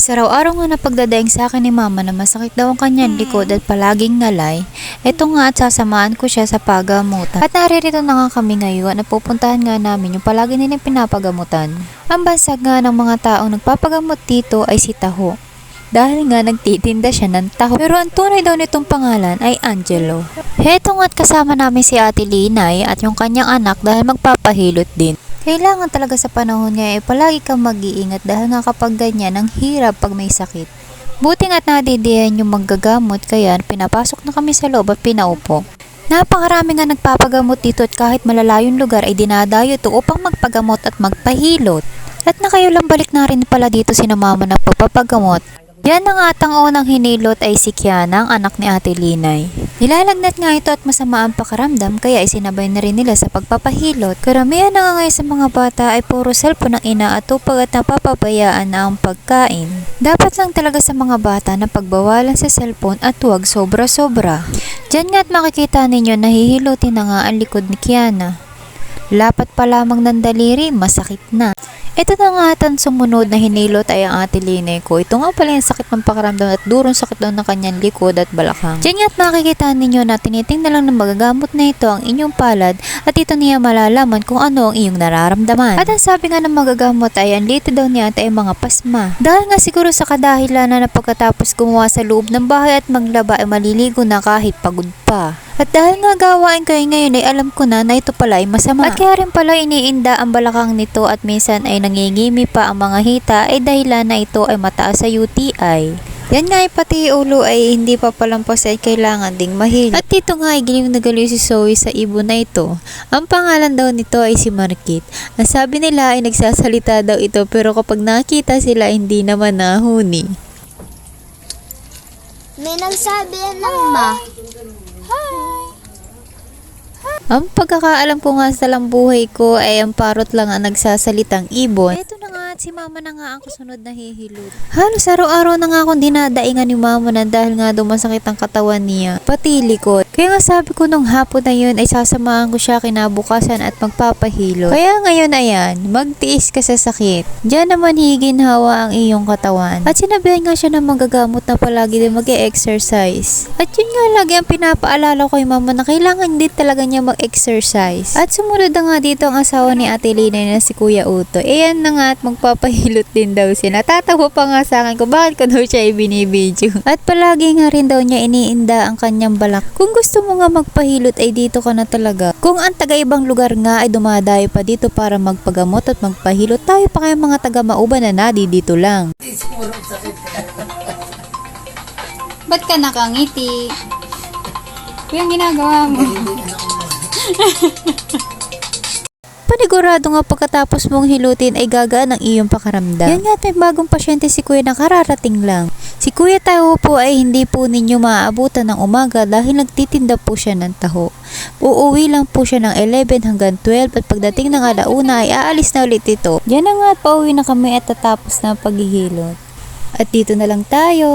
Sa araw-araw nga na pagdadaing sa akin ni mama na masakit daw ang kanyang likod at palaging ngalay, eto nga at sasamahan ko siya sa pagamutan. At naririto na nga kami ngayon at pupuntahan nga namin yung palagi nilang pinapagamutan. Ang bansag nga ng mga taong nagpapagamot dito ay si Taho. Dahil nga nagtitinda siya ng taho. Pero ang tunay daw nitong pangalan ay Angelo. Heto nga at kasama namin si Ate Linay at yung kanyang anak dahil magpapahilot din. Kailangan talaga sa panahon ngayon ay palagi kang mag-iingat dahil nga kapag ganyan ang hirap pag may sakit. Buti nga't nadidihan yung manggagamot kaya pinapasok na kami sa loob at pinaupo. Napakarami nga nagpapagamot dito at kahit malalayong lugar ay dinadayo ito upang magpagamot at magpahilot. At nakayulang balik na rin pala dito si mama ng pagpapagamot. Yan na nga at ang unang hinilot ay si Kiana, ang anak ni Ate Linay. Nilalagnat nga ito at masama ang pakaramdam kaya isinabay na rin nila sa pagpapahilot. Karamihan na nga ngayon sa mga bata ay puro cellphone ng ina at upag at napapabayaan na ang pagkain. Dapat lang talaga sa mga bata na pagbawalan sa cellphone at huwag sobra-sobra. Diyan nga at makikita ninyo nahihilutin na nga ang likod ni Kiana. Lapat pa lamang ng daliri, masakit na. Ito na nga at ang sumunod na hinilot ay ang Ate Linay ko. Ito nga pala yung sakit ng pakaramdam at durong sakit daw ng kanyang likod at balakang. Diyan nga at makikita ninyo na tinitingnan lang ng magagamot na ito ang inyong palad at ito niya malalaman kung ano ang iyong nararamdaman. At ang sabi nga ng magagamot ay ang lito daw niya ay mga pasma. Dahil nga siguro sa kadahilan na pagkatapos gumawa sa loob ng bahay at maglaba ay maliligo na kahit pagod pa. At dahil nga gawain kayo ngayon ay alam ko na ito pala ay masama. At kaya rin pala iniinda ang balakang nito at minsan ay nangingimi pa ang mga hita ay dahilan na ito ay mataas sa UTI. Yan nga ay pati ulo ay hindi pa palampas ay kailangan ding mahilot. At dito nga ay giliw na galiw si Zoe sa ibon na ito. Ang pangalan daw nito ay si Markit. Ang sabi nila ay nagsasalita daw ito pero kapag nakita sila hindi naman nahuni. May nagsabi ng ma. Ang pagkakaalam ko nga sa buhay ko ay ang parot lang ang nagsasalitang ibon. Ito na nga at si mama na nga ang kasunod na hihilot. Halos araw-araw na nga akong dinadaingan ni mama na dahil nga dumasakit ang katawan niya. Pati likod. Kaya nga sabi ko nung hapon na yun ay sasamahan ko siya kinabukasan at magpapahilot. Kaya ngayon ayan, magtiis ka sa sakit. Diyan naman higinhawa ang iyong katawan. At sinabihan nga siya na magagamot na palagi din mag-e-exercise. At yun nga lagi ang pinapaalala ko kay mama na kailangan din talaga niya mag-exercise. At sumunod na nga dito ang asawa ni Ate Linay na si Kuya Uto. Ayan na nga at magpapahilot din daw siya. Natatawa pa nga sa akin kung bakit ko daw siya ibinibidyo. At palagi nga rin daw niya iniinda ang kanyang balak. Kung gusto mo nga magpahilot ay dito ka na talaga. Kung ang taga-ibang lugar nga ay dumadayo pa dito para magpagamot at magpahilot, tayo pa kayong mga taga-Mauban na nadi dito lang. Ba't ka nakangiti? Yung ginagawa mo. Panigurado nga pagkatapos mong hilutin ay gagaan ang iyong pakaramdam. Yan nga may bagong pasyente si Kuya na kararating lang. Si Kuya Taho po ay hindi po ninyo maaabutan ng umaga dahil nagtitinda po siya ng taho. Uuwi lang po siya ng 11 hanggang 12 at pagdating ng alauna ay aalis na ulit ito. Yan na nga at pauwi na kami at tatapos na paghihilot. At dito na lang tayo.